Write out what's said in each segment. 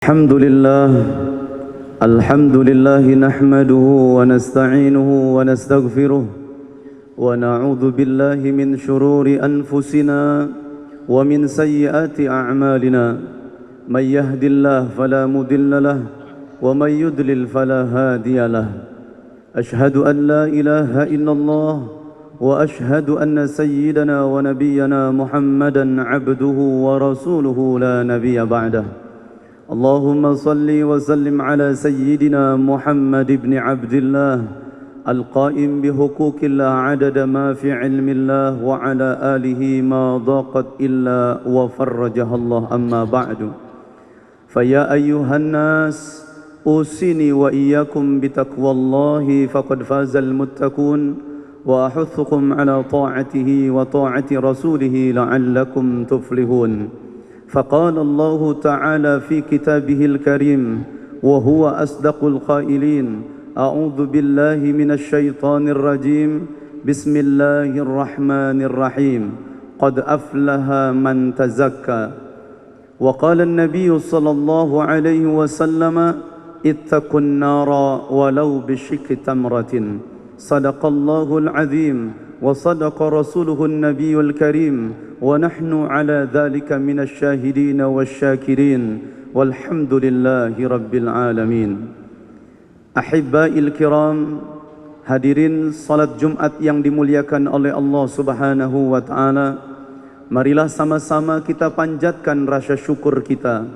الحمد لله نحمده ونستعينه ونستغفره ونعوذ بالله من شرور أنفسنا ومن سيئات أعمالنا. من يهد الله فلا مضل له ومن يضلل فلا هادي له. أشهد أن لا إله إلا الله وأشهد أن سيدنا ونبينا محمدا عبده ورسوله لا نبي بعده. اللهم صل وسلم على سيدنا محمد بن عبد الله القائم بحقوق الله عدد ما في علم الله وعلى آله ما ضاقت إلا وفرجها الله. أما بعد فيا أيها الناس أوصيني وإياكم بتقوى الله فقد فاز المتقون وأحثكم على طاعته وطاعة رسوله لعلكم تفلحون. فقال الله تعالى في كتابه الكريم وهو أصدق القائلين: أعوذ بالله من الشيطان الرجيم بسم الله الرحمن الرحيم قد أفلح من تزكى. وقال النبي صلى الله عليه وسلم: اتقوا النار ولو بشق تمرة. صدق الله العظيم وصدق رسوله النبي الكريم ونحن على ذلك من الشاهدين والشاكرين والحمد لله رب العالمين. Ahibba'il kiram, hadirin salat Jumat yang dimuliakan oleh Allah Subhanahu wa taala. Marilah sama-sama kita panjatkan rasa syukur kita.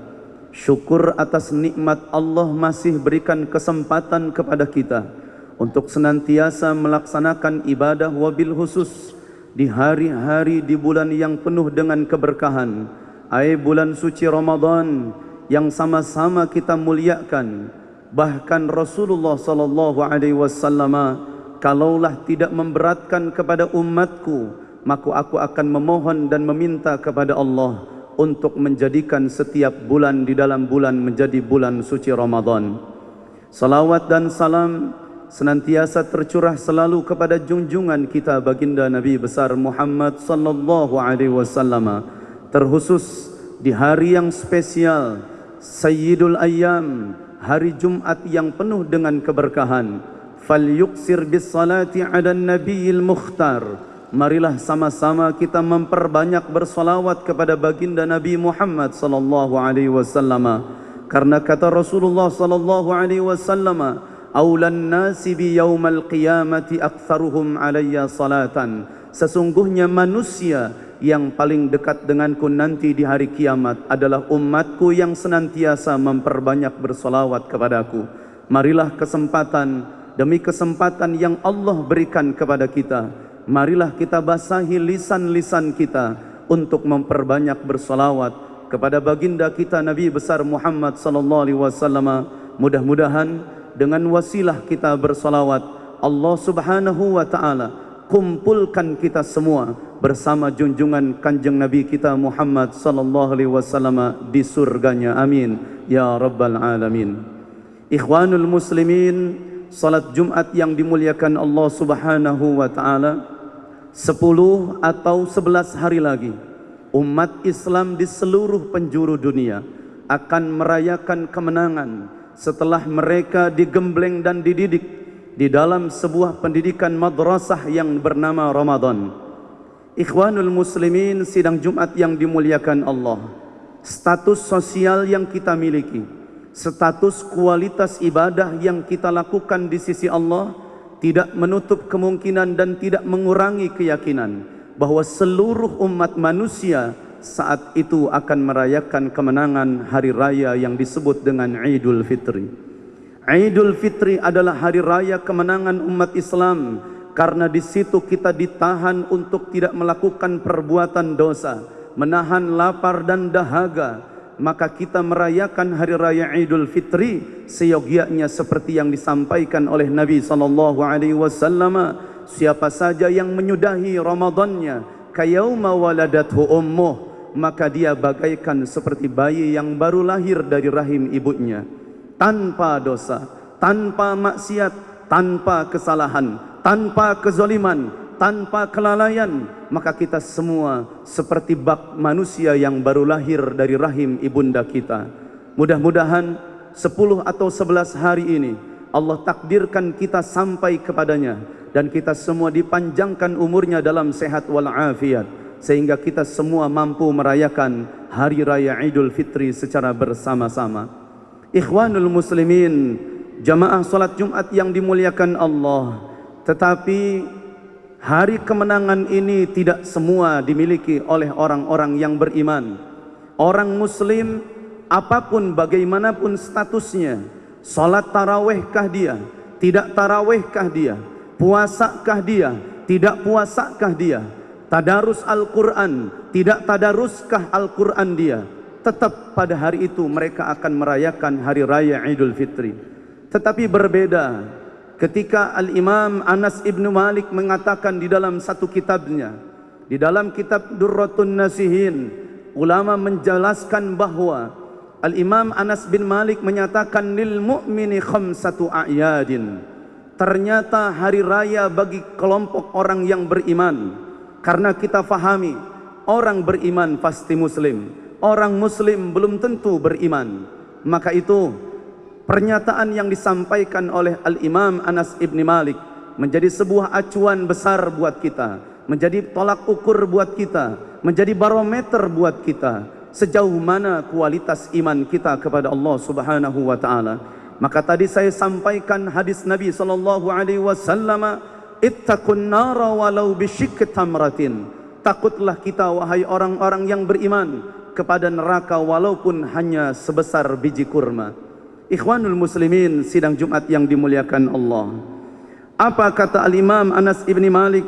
Syukur atas nikmat Allah masih berikan kesempatan kepada kita untuk senantiasa melaksanakan ibadah wabil khusus di hari-hari di bulan yang penuh dengan keberkahan, bulan suci Ramadan yang sama-sama kita muliakan. Bahkan Rasulullah sallallahu alaihi wasallam, kalaulah tidak memberatkan kepada umatku, maka aku akan memohon dan meminta kepada Allah untuk menjadikan setiap bulan di dalam bulan menjadi bulan suci Ramadan. Salawat dan salam senantiasa tercurah selalu kepada junjungan kita baginda Nabi besar Muhammad sallallahu alaihi wasallam, terkhusus di hari yang spesial Sayyidul Ayyam, hari Jumat yang penuh dengan keberkahan. Falyuksir bis salati ala nabiyil mukhtar. Marilah sama-sama kita memperbanyak bersalawat kepada baginda Nabi Muhammad sallallahu alaihi wasallam, karena kata Rasulullah sallallahu alaihi wasallam, aulan nasi bi yaumal qiyamati aktsaruhum alayya salatan. Sesungguhnya manusia yang paling dekat denganku nanti di hari kiamat adalah umatku yang senantiasa memperbanyak bersolawat kepadaku. Marilah kesempatan demi kesempatan yang Allah berikan kepada kita, marilah kita basahi lisan-lisan kita untuk memperbanyak bersolawat kepada baginda kita Nabi besar Muhammad sallallahu alaihi wasallam. Mudah-mudahan dengan wasilah kita bersalawat, Allah Subhanahu wa taala kumpulkan kita semua bersama junjungan kanjeng Nabi kita Muhammad sallallahu alaihi wasallam di surganya. Amin ya rabbal alamin. Ikhwanul muslimin, salat Jumat yang dimuliakan Allah Subhanahu wa taala, 10 atau 11 hari lagi umat Islam di seluruh penjuru dunia akan merayakan kemenangan setelah mereka digembleng dan dididik di dalam sebuah pendidikan madrasah yang bernama Ramadan. Ikhwanul muslimin, sidang Jumat yang dimuliakan Allah, status sosial yang kita miliki, status kualitas ibadah yang kita lakukan di sisi Allah tidak menutup kemungkinan dan tidak mengurangi keyakinan bahwa seluruh umat manusia saat itu akan merayakan kemenangan hari raya yang disebut dengan Idul Fitri. Idul Fitri adalah hari raya kemenangan umat Islam, karena di situ kita ditahan untuk tidak melakukan perbuatan dosa, menahan lapar dan dahaga. Maka kita merayakan hari raya Idul Fitri seyogianya seperti yang disampaikan oleh Nabi sallallahu alaihi wasallam, siapa saja yang menyudahi Ramadannya kayauma waladathu ummuh, maka dia bagaikan seperti bayi yang baru lahir dari rahim ibunya, tanpa dosa, tanpa maksiat, tanpa kesalahan, tanpa kezaliman, tanpa kelalaian. Maka kita semua seperti bak manusia yang baru lahir dari rahim ibunda kita. Mudah-mudahan 10 atau 11 hari ini Allah takdirkan kita sampai kepadanya, dan kita semua dipanjangkan umurnya dalam sehat walafiat, sehingga kita semua mampu merayakan Hari Raya Idul Fitri secara bersama-sama. Ikhwanul muslimin, jamaah salat Jumat yang dimuliakan Allah, tetapi hari kemenangan ini tidak semua dimiliki oleh orang-orang yang beriman. Orang muslim apapun bagaimanapun statusnya, salat tarawihkah dia, tidak tarawihkah dia, puasakah dia, tidak puasakah dia, tadarus Al-Quran, tidak tadaruskah Al-Quran dia, tetap pada hari itu mereka akan merayakan Hari Raya Idul Fitri. Tetapi berbeda ketika Al-Imam Anas ibn Malik mengatakan di dalam satu kitabnya, di dalam kitab Durratun Nasihin, ulama menjelaskan bahwa Al-Imam Anas bin Malik menyatakan lil mu'mini khamsatu a'yadin. Ternyata hari raya bagi kelompok orang yang beriman, karena kita fahami orang beriman pasti muslim, orang muslim belum tentu beriman. Maka itu pernyataan yang disampaikan oleh Al-Imam Anas ibn Malik menjadi sebuah acuan besar buat kita, menjadi tolak ukur buat kita, menjadi barometer buat kita sejauh mana kualitas iman kita kepada Allah Subhanahu wa taala. Maka tadi saya sampaikan hadis Nabi sallallahu alaihi wasallam, ittaqun nara walau bisyikki tamratin. Takutlah kita wahai orang-orang yang beriman kepada neraka walaupun hanya sebesar biji kurma. Ikhwanul muslimin sidang Jumat yang dimuliakan Allah. Apa kata Al-Imam Anas ibn Malik?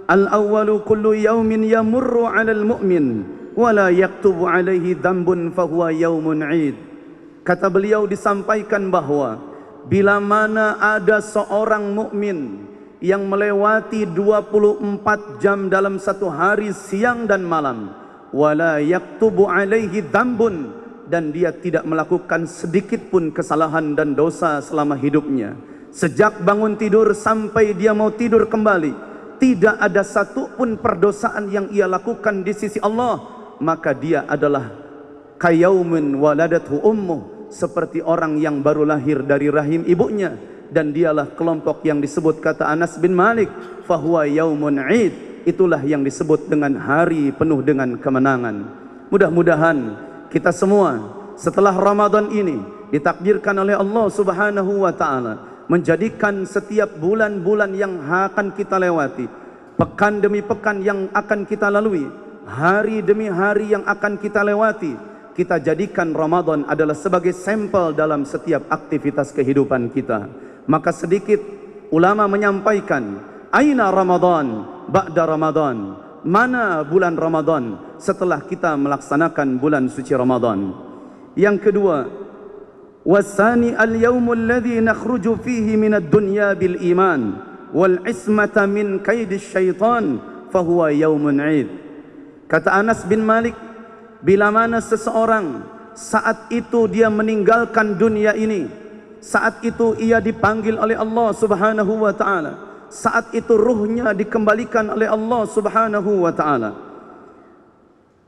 Al-awwalu kullu yawmin yamurru 'alal mu'min wala yaktubu alaihi dhanbun fahuwa yaumun 'id. Kata beliau disampaikan bahwa bila mana ada seorang mukmin yang melewati 24 jam dalam satu hari siang dan malam, wala yaktubu alaihi dhanbun, dan dia tidak melakukan sedikit pun kesalahan dan dosa selama hidupnya, sejak bangun tidur sampai dia mau tidur kembali, tidak ada satu pun perdosaan yang ia lakukan di sisi Allah, maka dia adalah kayaumin waladathu ummuh, seperti orang yang baru lahir dari rahim ibunya, dan dialah kelompok yang disebut kata Anas bin Malik fahuwa yaumun 'id, itulah yang disebut dengan hari penuh dengan kemenangan. Mudah-mudahan kita semua setelah Ramadan ini ditakdirkan oleh Allah Subhanahu wa taala menjadikan setiap bulan-bulan yang akan kita lewati, pekan demi pekan yang akan kita lalui, hari demi hari yang akan kita lewati, kita jadikan Ramadan adalah sebagai sampel dalam setiap aktivitas kehidupan kita. Maka sedikit ulama menyampaikan, aina Ramadan ba'da Ramadan, mana bulan Ramadan setelah kita melaksanakan bulan suci Ramadan. Yang kedua, wasani al-yawmul ladzi nakhruju fihi minad dunya bil iman wal ismata min kaidis syaitan fahuwa yaumun 'id. Kata Anas bin Malik, bila mana seseorang saat itu dia meninggalkan dunia ini, saat itu ia dipanggil oleh Allah Subhanahu wa taala, saat itu ruhnya dikembalikan oleh Allah Subhanahu wa taala,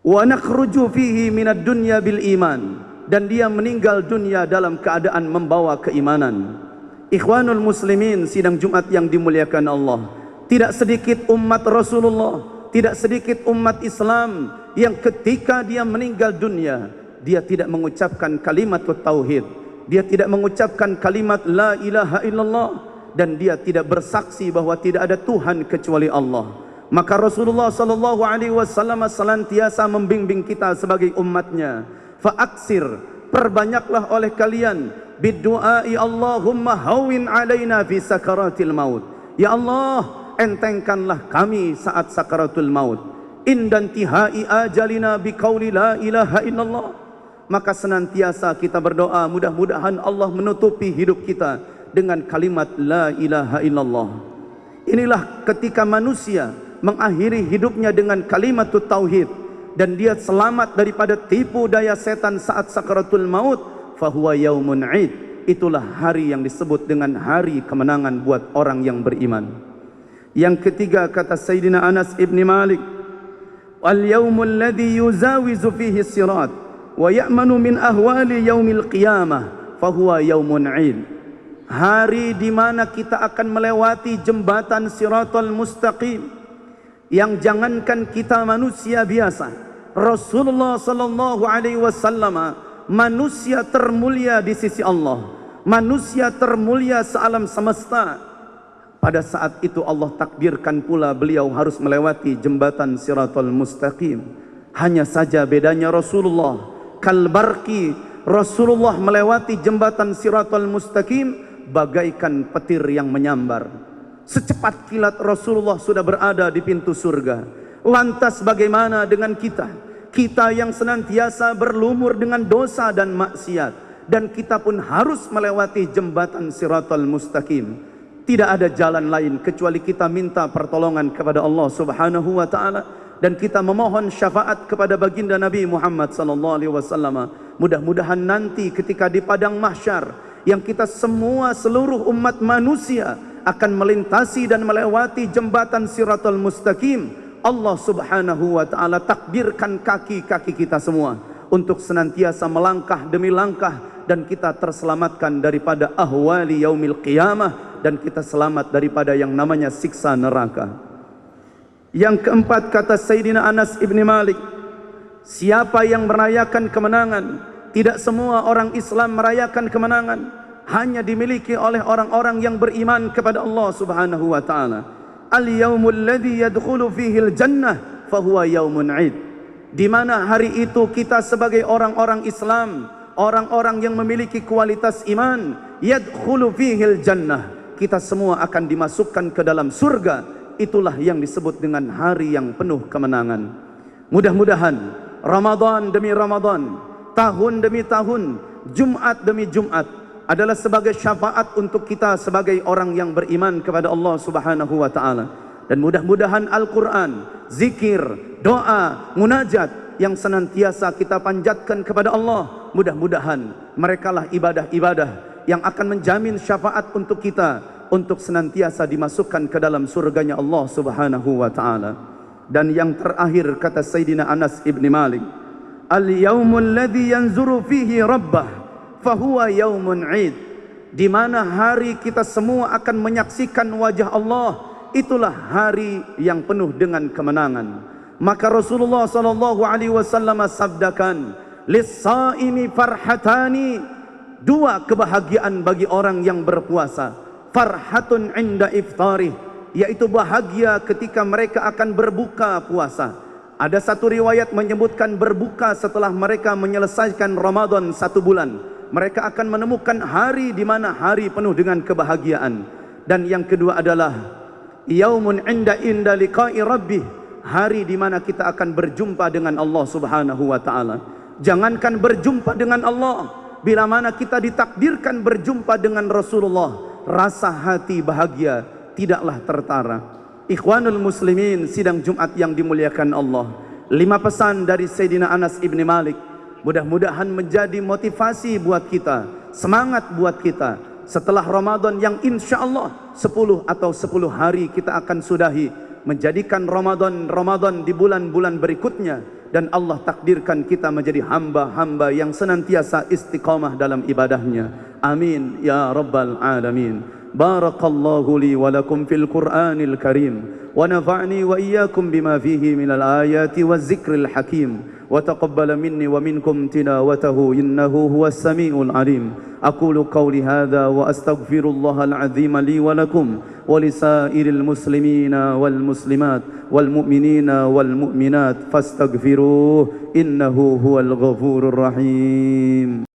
wa nakhruju fihi minad dunya bil iman, dan dia meninggal dunia dalam keadaan membawa keimanan. Ikhwanul muslimin sidang Jumat yang dimuliakan Allah, tidak sedikit umat Rasulullah, tidak sedikit umat Islam yang ketika dia meninggal dunia, dia tidak mengucapkan kalimat tauhid, dia tidak mengucapkan kalimat la ilaha illallah, dan dia tidak bersaksi bahwa tidak ada Tuhan kecuali Allah. Maka Rasulullah sallallahu alaihi wasallam senantiasa membimbing kita sebagai umatnya, fa'aksir, perbanyaklah oleh kalian bidu'ai Allahumma hawin alaina fi sakaratil maut. Ya Allah, entengkanlah kami saat sakaratul maut. Indan tihai ajalina biqauli la ilaha illallah. Maka senantiasa kita berdoa, mudah-mudahan Allah menutupi hidup kita dengan kalimat la ilaha illallah. Inilah ketika manusia mengakhiri hidupnya dengan kalimat tauhid, dan dia selamat daripada tipu daya setan saat sakaratul maut, fahuwa yaumun 'id. Itulah hari yang disebut dengan hari kemenangan buat orang yang beriman. Yang ketiga kata Sayyidina Anas ibn Malik, wal yaumul ladzi yuzawizu fihi sirat wa ya'manu min ahwali yaumil qiyamah fahuwa yaumun 'id. Hari di mana kita akan melewati jembatan Siratal Mustaqim yang jangankan kita manusia biasa, Rasulullah sallallahu alaihi wasallam manusia termulia di sisi Allah, manusia termulia sealam semesta. Pada saat itu Allah takdirkan pula beliau harus melewati jembatan Siratal Mustaqim. Hanya saja bedanya Rasulullah kalbarki, Rasulullah melewati jembatan Siratal Mustaqim bagaikan petir yang menyambar. Secepat kilat Rasulullah sudah berada di pintu surga. Lantas bagaimana dengan kita? Kita yang senantiasa berlumur dengan dosa dan maksiat, dan kita pun harus melewati jembatan Siratal Mustaqim. Tidak ada jalan lain kecuali kita minta pertolongan kepada Allah Subhanahu wa taala, dan kita memohon syafaat kepada baginda Nabi Muhammad sallallahu alaihi wasallam. Mudah-mudahan nanti ketika di padang mahsyar yang kita semua seluruh umat manusia akan melintasi dan melewati jembatan Siratal Mustaqim, Allah Subhanahu wa taala takdirkan kaki-kaki kita semua untuk senantiasa melangkah demi langkah, dan kita terselamatkan daripada ahwali yaumil qiyamah, dan kita selamat daripada yang namanya siksa neraka. Yang keempat, kata Sayyidina Anas ibn Malik, siapa yang merayakan kemenangan? Tidak semua orang Islam merayakan kemenangan, hanya dimiliki oleh orang-orang yang beriman kepada Allah Subhanahu wa taala. Al-yaumul ladzi yadkhulu fihi al-jannah fahuwa yaumun 'id. Di mana hari itu kita sebagai orang-orang Islam, orang-orang yang memiliki kualitas iman, yadkhulu fihi al-jannah, kita semua akan dimasukkan ke dalam surga. Itulah yang disebut dengan hari yang penuh kemenangan. Mudah-mudahan Ramadan demi Ramadan, tahun demi tahun, Jumat demi Jumat adalah sebagai syafaat untuk kita sebagai orang yang beriman kepada Allah Subhanahu wa taala. Dan mudah-mudahan Al-Quran, zikir, doa, munajat yang senantiasa kita panjatkan kepada Allah, mudah-mudahan merekalah ibadah-ibadah yang akan menjamin syafaat untuk kita, untuk senantiasa dimasukkan ke dalam surganya Allah Subhanahu wa taala. Dan yang terakhir, kata Sayyidina Anas ibn Malik, al-yaumul ladzi yanzuru fihi rabbah fahuwa yaumun 'id. Di mana hari kita semua akan menyaksikan wajah Allah, itulah hari yang penuh dengan kemenangan. Maka Rasulullah sallallahu alaihi wasallam sabdakan, lis-shaimi farhatani, dua kebahagiaan bagi orang yang berpuasa. Farhatun 'inda iftarih, yaitu bahagia ketika mereka akan berbuka puasa. Ada satu riwayat menyebutkan berbuka setelah mereka menyelesaikan Ramadan 1 bulan. Mereka akan menemukan hari di mana hari penuh dengan kebahagiaan. Dan yang kedua adalah yaumun 'inda liqa'i rabbih, hari di mana kita akan berjumpa dengan Allah Subhanahu wa taala. Jangankan berjumpa dengan Allah, bila mana kita ditakdirkan berjumpa dengan Rasulullah, rasa hati bahagia tidaklah tertara. Ikhwanul muslimin, sidang Jumat yang dimuliakan Allah, 5 pesan dari Sayyidina Anas ibn Malik mudah-mudahan menjadi motivasi buat kita, semangat buat kita setelah Ramadan yang insya Allah 10 atau 10 hari kita akan sudahi, menjadikan Ramadan di bulan-bulan berikutnya, dan Allah takdirkan kita menjadi hamba-hamba yang senantiasa istiqamah dalam ibadahnya. Amin ya rabbal alamin. Barakallahu li wa lakum fil Qur'anil Karim, wa nafa'ni wa iyyakum bima fihi minal ayati waz zikril hakim, wa taqabbala minni wa minkum tilawatahu innahu huwas samiul alim. Aqulu qawli hadha wa astaghfirullahal azim li wa lakum wa lisairil muslimina wal muslimat wal mu'minina wal mu'minat fastaghfiruh innahu huwal ghafurur rahim.